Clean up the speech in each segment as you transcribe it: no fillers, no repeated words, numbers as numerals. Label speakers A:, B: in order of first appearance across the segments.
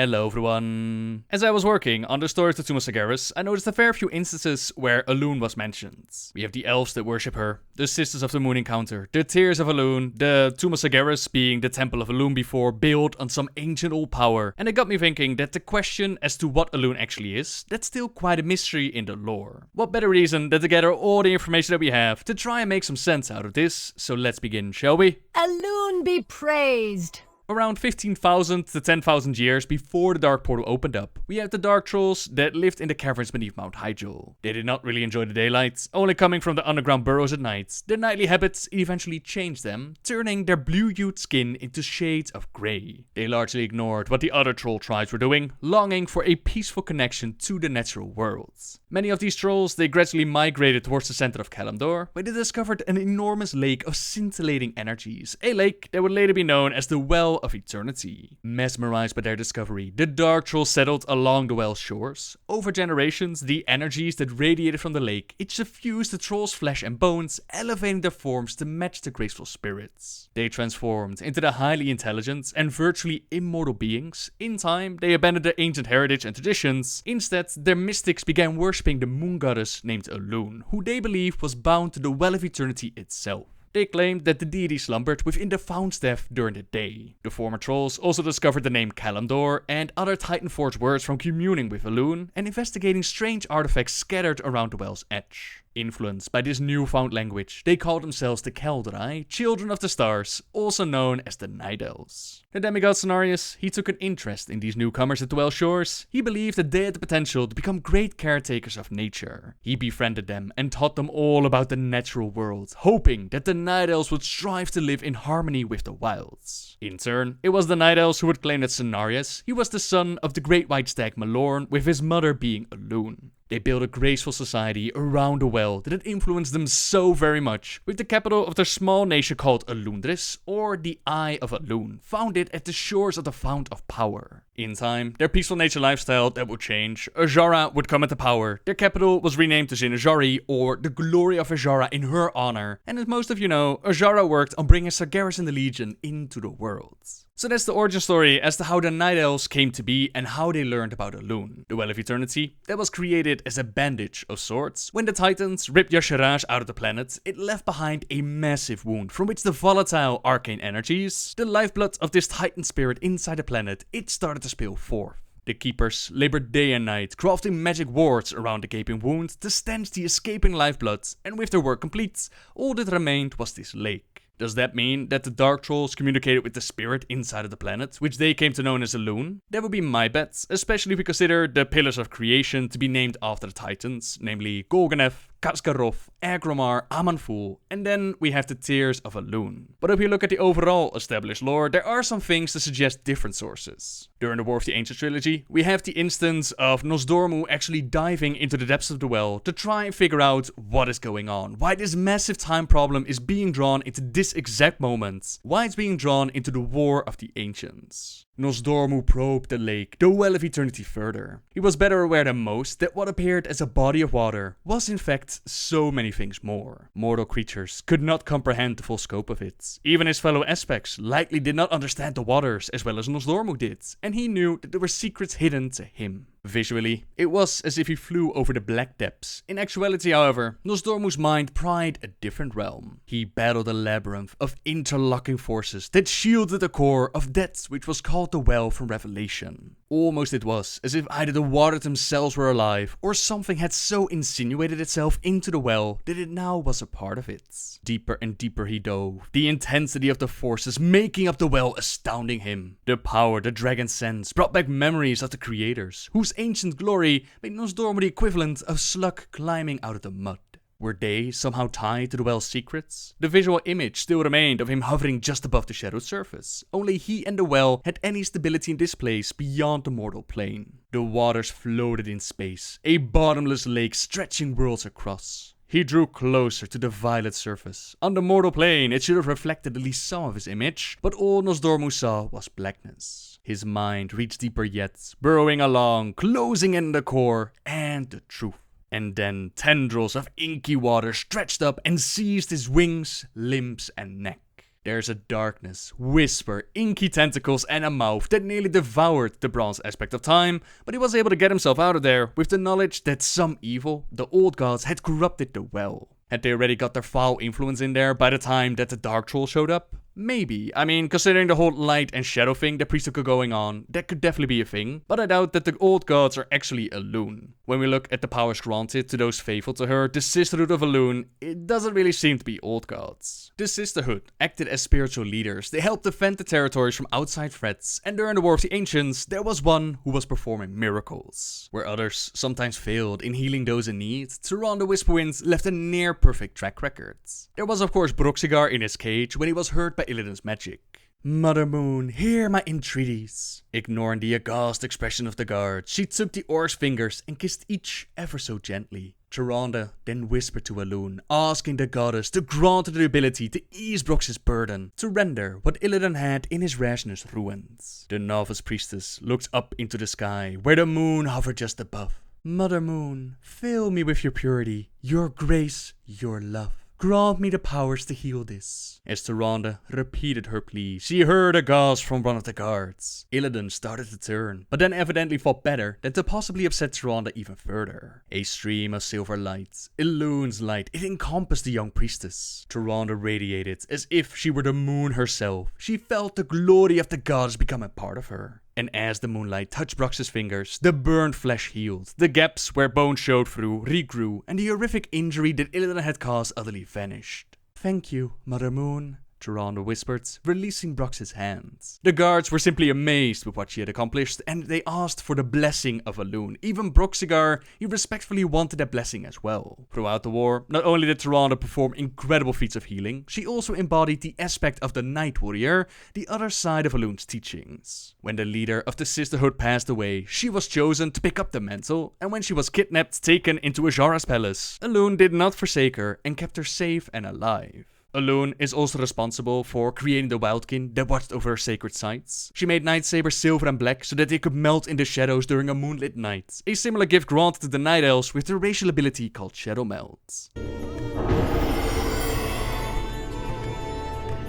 A: Hello everyone. As I was working on the story of the Tomb of Sargeras, I noticed a fair few instances where ELUNE was mentioned. We have the elves that worship her, the Sisters of the Moon encounter, the Tears of ELUNE, the Tomb of Sargeras being the temple of ELUNE before, built on some ancient old power, and it got me thinking that the question as to what ELUNE actually is, that's still quite a mystery in the lore. What better reason than to gather all the information that we have to try and make some sense out of this, so let's begin, shall we?
B: ELUNE be praised!
A: Around 15,000 to 10,000 years before the Dark Portal opened up, we have the Dark Trolls that lived in the caverns beneath Mount Hyjal. They did not really enjoy the daylight, only coming from the underground burrows at night. Their nightly habits eventually changed them, turning their blue-hued skin into shades of grey. They largely ignored what the other troll tribes were doing, longing for a peaceful connection to the natural world. Many of these trolls, they gradually migrated towards the center of Kalimdor, where they discovered an enormous lake of scintillating energies, a lake that would later be known as the Well of Eternity. Mesmerized by their discovery, the Dark Trolls settled along the well's shores. Over generations, the energies that radiated from the lake, it suffused the trolls' flesh and bones, elevating their forms to match the graceful spirits. They transformed into the highly intelligent and virtually immortal beings. In time, they abandoned their ancient heritage and traditions. Instead, their mystics began worshipping the moon goddess named ELUNE, who they believed was bound to the Well of Eternity itself. They claimed that the deity slumbered within the Fountain's depth during the day. The former trolls also discovered the name Kalimdor and other Titan-forged words from communing with ELUNE and investigating strange artifacts scattered around the well's edge. Influenced by this newfound language, they called themselves the Kaldrai, Children of the Stars, also known as the Night Elves. The demigod Cenarius, he took an interest in these newcomers at the well shores. He believed that they had the potential to become great caretakers of nature. He befriended them and taught them all about the natural world, hoping that the Night Elves would strive to live in harmony with the wilds. In turn, it was the Night Elves who would claim that Cenarius, he was the son of the great white stag Malorn, with his mother being ELUNE. They built a graceful society around the well that had influenced them so very much, with the capital of their small nation called Elundris, or the Eye of ELUNE, founded at the shores of the Fount of Power. In time, their peaceful nature lifestyle that would change. Azshara would come into power. Their capital was renamed to Zinajari, or the Glory of Azshara in her honor. And as most of you know, Azshara worked on bringing Sargeras and the Legion into the world. So that's the origin story as to how the Night Elves came to be and how they learned about ELUNE. The Well of Eternity, that was created as a bandage of sorts. When the Titans ripped Y'Shaarj out of the planet, it left behind a massive wound from which the volatile arcane energies, the lifeblood of this Titan spirit inside the planet, it started to spill forth. The Keepers labored day and night, crafting magic wards around the gaping wound to stanch the escaping lifeblood, and with their work complete, all that remained was this lake. Does that mean that the Dark Trolls communicated with the spirit inside of the planet, which they came to know as ELUNE? That would be my bet, especially if we consider the Pillars of Creation to be named after the Titans, namely Golganeth, Khaz'gharoth, Agromar, Aman'Ful, and then we have the Tears of ELUNE. But if you look at the overall established lore, there are some things to suggest different sources. During the War of the Ancients trilogy, we have the instance of Nosdormu actually diving into the depths of the well to try and figure out what is going on, why this massive time problem is being drawn into this exact moment, why it's being drawn into the War of the Ancients. Nosdormu probed the lake, the Well of Eternity, further. He was better aware than most that what appeared as a body of water was in fact so many things more. Mortal creatures could not comprehend the full scope of it. Even his fellow aspects likely did not understand the waters as well as Nosdormu did, and he knew that there were secrets hidden to him. Visually, it was as if he flew over the black depths. In actuality, however, Nosdormu's mind pried a different realm. He battled a labyrinth of interlocking forces that shielded the core of that which was called the Well from Revelation. Almost it was as if either the waters themselves were alive, or something had so insinuated itself into the well that it now was a part of it. Deeper and deeper he dove, the intensity of the forces making up the well astounding him. The power the dragon sends brought back memories of the creators, whose ancient glory made Nosdormu the equivalent of Slug climbing out of the mud. Were they somehow tied to the well's secrets? The visual image still remained of him hovering just above the shadowed surface. Only he and the well had any stability in this place beyond the mortal plane. The waters floated in space, a bottomless lake stretching worlds across. He drew closer to the violet surface. On the mortal plane, it should have reflected at least some of his image, but all Nosdormu saw was blackness. His mind reached deeper yet, burrowing along, closing in the core, and the truth. And then tendrils of inky water stretched up and seized his wings, limbs, and neck. There's a darkness, whisper, inky tentacles and a mouth that nearly devoured the bronze aspect of time, but he was able to get himself out of there with the knowledge that some evil, the old gods, had corrupted the well. Had they already got their foul influence in there by the time that the Dark Troll showed up? Maybe. I mean, considering the whole light and shadow thing that priesthood got going on, that could definitely be a thing, but I doubt that the old gods are actually ELUNE. When we look at the powers granted to those faithful to her, the Sisterhood of ELUNE, it doesn't really seem to be old gods. The Sisterhood acted as spiritual leaders, they helped defend the territories from outside threats, and during the War of the Ancients, there was one who was performing miracles. Where others sometimes failed in healing those in need, Turon the Whisperwind left a near-perfect track record. There was of course Broxigar in his cage when he was hurt by Illidan's magic. Mother Moon, hear my entreaties. Ignoring the aghast expression of the guard, she took the orc's fingers and kissed each ever so gently. Tyrande then whispered to ELUNE, asking the goddess to grant her the ability to ease Brox's burden, to render what Illidan had in his rashness ruined. The novice priestess looked up into the sky, where the moon hovered just above. Mother Moon, fill me with your purity, your grace, your love. Grant me the powers to heal this. As Tyrande repeated her plea, she heard a gasp from one of the guards. Illidan started to turn, but then evidently thought better than to possibly upset Tyrande even further. A stream of silver light, ELUNE's light, it encompassed the young priestess. Tyrande radiated as if she were the moon herself. She felt the glory of the goddess become a part of her. And as the moonlight touched Brox's fingers, the burned flesh healed, the gaps where bone showed through regrew, and the horrific injury that Illidan had caused utterly vanished. Thank you, Mother Moon, Tyrande whispered, releasing Brox's hands. The guards were simply amazed with what she had accomplished, and they asked for the blessing of ELUNE. Even Broxigar, he respectfully wanted that blessing as well. Throughout the war, not only did Tyrande perform incredible feats of healing, she also embodied the aspect of the Night Warrior, the other side of ELUNE's teachings. When the leader of the Sisterhood passed away, she was chosen to pick up the mantle, and when she was kidnapped, taken into Azshara's palace, ELUNE did not forsake her and kept her safe and alive. ELUNE is also responsible for creating the Wildkin that watched over sacred sites. She made lightsabers silver and black so that they could melt in the shadows during a moonlit night, a similar gift granted to the Night Elves with the racial ability called Shadow Melt.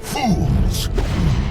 C: Fools!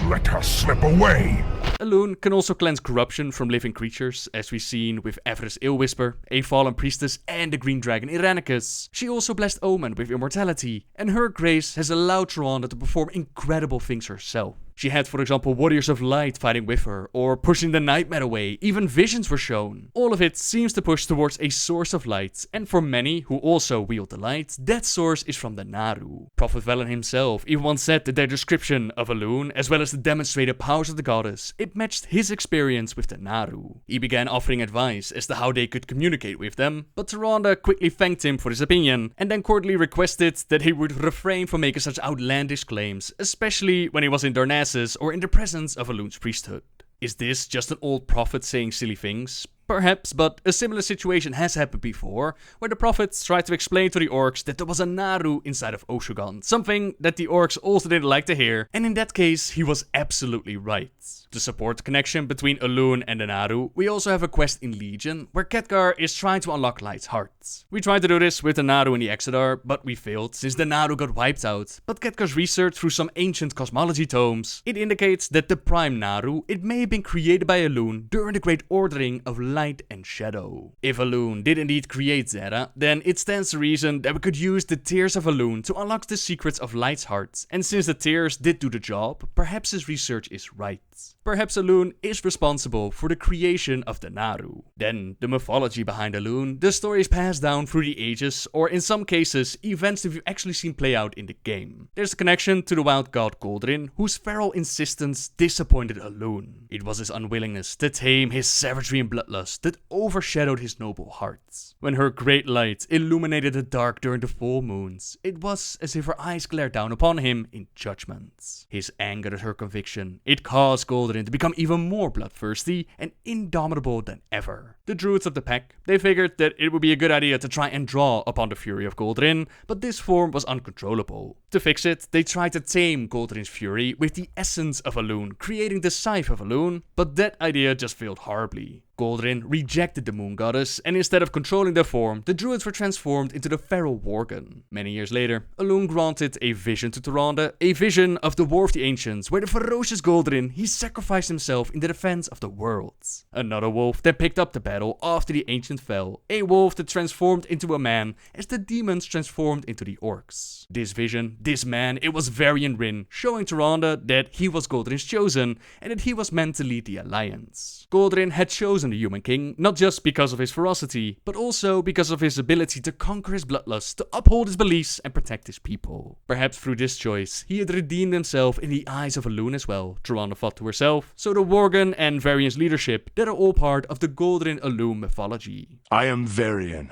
C: Let her slip away!
A: ELUNE can also cleanse corruption from living creatures, as we've seen with Ever's Illwhisper, a fallen priestess, and the green dragon Irenicus. She also blessed Omen with immortality, and her grace has allowed Tyrande to perform incredible things herself. She had, for example, warriors of light fighting with her, or pushing the nightmare away, even visions were shown. All of it seems to push towards a source of light, and for many who also wield the light, that source is from the Naru. Prophet Velen himself even once said that their description of ELUNE, as well as the demonstrated powers of the goddess, it matched his experience with the Naru. He began offering advice as to how they could communicate with them, but Tyrande quickly thanked him for his opinion, and then cordially requested that he would refrain from making such outlandish claims, especially when he was in Darnassus or in the presence of ELUNE's priesthood. Is this just an old prophet saying silly things? Perhaps, but a similar situation has happened before, where the prophets tried to explain to the orcs that there was a Naru inside of Oshugan, something that the orcs also didn't like to hear, and in that case, he was absolutely right. To support the connection between ELUNE and the Naru, we also have a quest in Legion, where Khadgar is trying to unlock Light's heart. We tried to do this with the Naru in the Exodar, but we failed since the Naru got wiped out. But Khadgar's research through some ancient cosmology tomes, it indicates that the Prime Naru, it may have been created by ELUNE during the Great Ordering of Light and Shadow. If ELUNE did indeed create Zera, then it stands to reason that we could use the Tears of ELUNE to unlock the secrets of Light's heart, and since the Tears did do the job, perhaps his research is right. Perhaps ELUNE is responsible for the creation of the Naru. Then, the mythology behind ELUNE, the story is passed down through the ages, or in some cases, events that we've actually seen play out in the game. There's a connection to the wild god Goldrin, whose feral insistence disappointed ELUNE. It was his unwillingness to tame his savagery and bloodlust that overshadowed his noble heart. When her great light illuminated the dark during the full moons, it was as if her eyes glared down upon him in judgment. His anger at her conviction, it caused Goldrin to become even more bloodthirsty and indomitable than ever. The druids of the pack, they figured that it would be a good idea to try and draw upon the fury of Goldrin, but this form was uncontrollable. To fix it, they tried to tame Goldrin's fury with the essence of ELUNE, creating the Scythe of ELUNE, but that idea just failed horribly. Goldrin rejected the moon goddess, and instead of controlling their form, the druids were transformed into the feral worgen. Many years later, ELUNE granted a vision to Tyrande, a vision of the War of the Ancients, where the ferocious Goldrin, he sacrificed himself in the defense of the worlds. Another wolf that picked up the battle after the Ancient fell, a wolf that transformed into a man as the demons transformed into the orcs. This vision, this man, it was Varian Rin, showing Tyrande that he was Goldrin's chosen, and that he was meant to lead the alliance. Goldrin had chosen the Human King, not just because of his ferocity, but also because of his ability to conquer his bloodlust, to uphold his beliefs and protect his people. Perhaps through this choice, he had redeemed himself in the eyes of ELUNE as well. Tyrande thought to herself, so the Worgen and Varian's leadership, that are all part of the Goldrin ELUNE mythology.
C: I am Varian,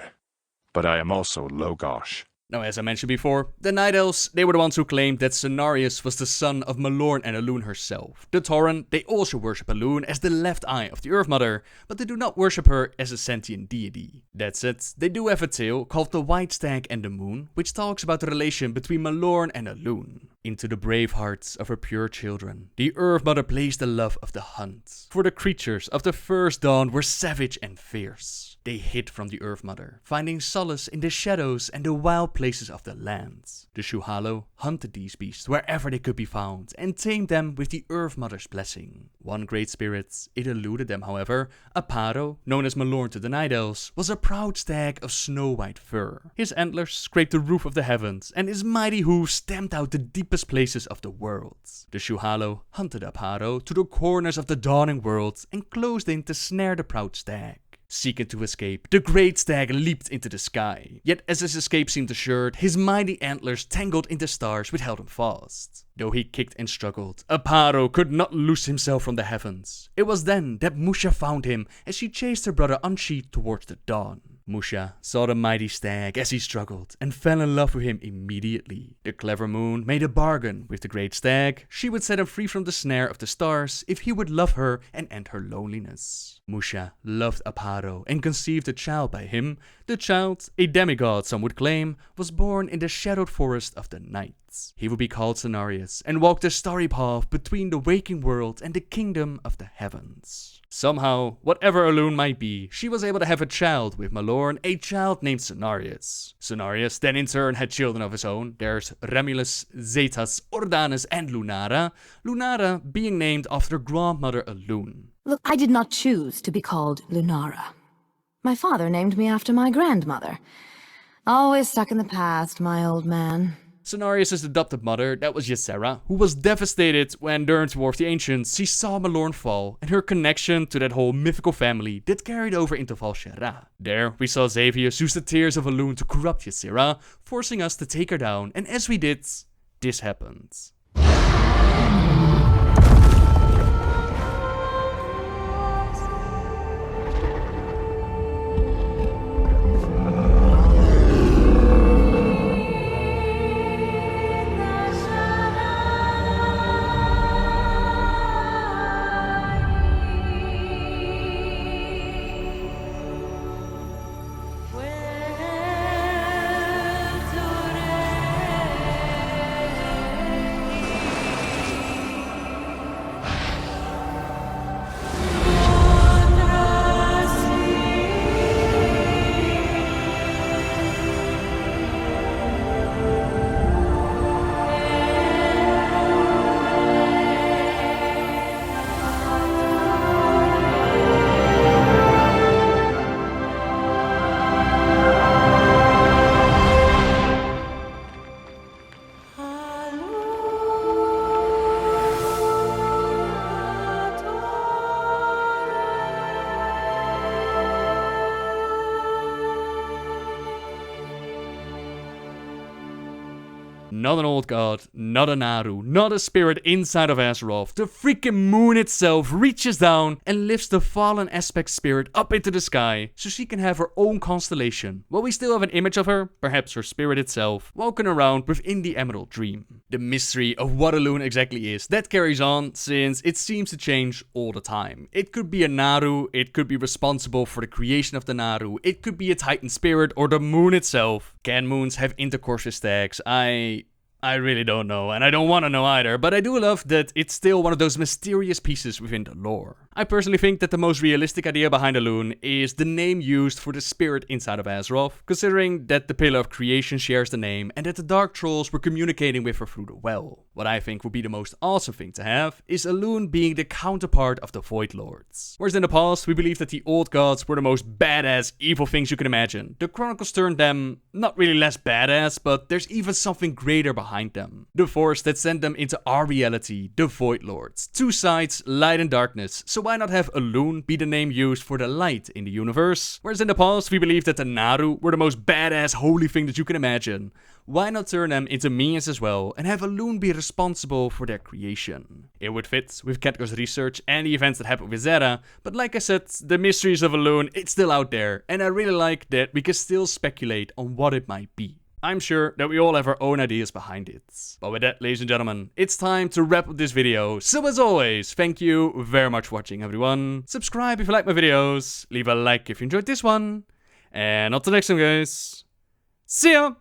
C: but I am also Logosh.
A: Now, as I mentioned before, the Night Elves, they were the ones who claimed that Cenarius was the son of Malorn and ELUNE herself. The Tauren, they also worship ELUNE as the left eye of the Earth Mother, but they do not worship her as a sentient deity. That said, they do have a tale called The White Stag and the Moon, which talks about the relation between Malorn and ELUNE. Into the brave hearts of her pure children, the Earth Mother placed the love of the hunt. For the creatures of the first dawn were savage and fierce. They hid from the Earth Mother, finding solace in the shadows and the wild places of the lands. The Shuhalo hunted these beasts wherever they could be found and tamed them with the Earth Mother's blessing. One great spirit, it eluded them however. Aparo, known as Malorn to the Night Elves, was a proud stag of snow-white fur. His antlers scraped the roof of the heavens and his mighty hooves stamped out the deepest places of the world. The Shuhalo hunted Aparo to the corners of the dawning world and closed in to snare the proud stag. Seeking to escape, the great stag leaped into the sky. Yet as his escape seemed assured, his mighty antlers tangled in the stars which held him fast. Though he kicked and struggled, Aparo could not loose himself from the heavens. It was then that Musha found him as she chased her brother unsheathed towards the dawn. Musha saw the mighty stag as he struggled and fell in love with him immediately. The clever moon made a bargain with the great stag. She would set him free from the snare of the stars if he would love her and end her loneliness. Musha loved Aparo and conceived a child by him. The child, a demigod some would claim, was born in the shadowed forest of the night. He would be called Cenarius and walk the starry path between the waking world and the kingdom of the heavens. Somehow, whatever ELUNE might be, she was able to have a child with Malorn, a child named Cenarius. Cenarius then in turn had children of his own. There's Remulus, Zetas, Ordanes and Lunara. Lunara being named after grandmother ELUNE.
B: Look, I did not choose to be called Lunara. My father named me after my grandmother. Always stuck in the past, my old man.
A: Cenarius' adopted mother, that was Ysera, who was devastated when during the War of the Ancients she saw Malorn fall and her connection to that whole mythical family that carried over into Val'Sharah. There we saw Xavius use the tears of ELUNE to corrupt Ysera, forcing us to take her down, and as we did, this happened. Not an old god, not a Naru, not a spirit inside of Azeroth. The freaking moon itself reaches down and lifts the fallen aspect spirit up into the sky so she can have her own constellation. While we still have an image of her, perhaps her spirit itself, walking around within the Emerald Dream. The mystery of what ELUNE exactly is, that carries on since it seems to change all the time. It could be a Naru, it could be responsible for the creation of the Naru, it could be a Titan spirit or the moon itself. Can moons have intercourse with stags? I really don't know, and I don't want to know either, but I do love that it's still one of those mysterious pieces within the lore. I personally think that the most realistic idea behind ELUNE is the name used for the spirit inside of Azeroth, considering that the Pillar of Creation shares the name and that the Dark Trolls were communicating with her through the well. What I think would be the most awesome thing to have is ELUNE being the counterpart of the Void Lords. Whereas in the past we believed that the old gods were the most badass evil things you can imagine, the Chronicles turned them not really less badass, but there's even something greater behind them. The force that sent them into our reality, the Void Lords. Two sides, light and darkness, so why not have ELUNE be the name used for the light in the universe? Whereas in the past we believed that the Naru were the most badass holy thing that you can imagine. Why not turn them into minions as well and have ELUNE be responsible for their creation? It would fit with Khadgar's research and the events that happened with Zera, but like I said, the mysteries of ELUNE, it's still out there, and I really like that we can still speculate on what it might be. I'm sure that we all have our own ideas behind it. But with that, ladies and gentlemen, it's time to wrap up this video. So as always, thank you very much for watching, everyone. Subscribe if you like my videos, leave a like if you enjoyed this one, and until next time, guys, see ya!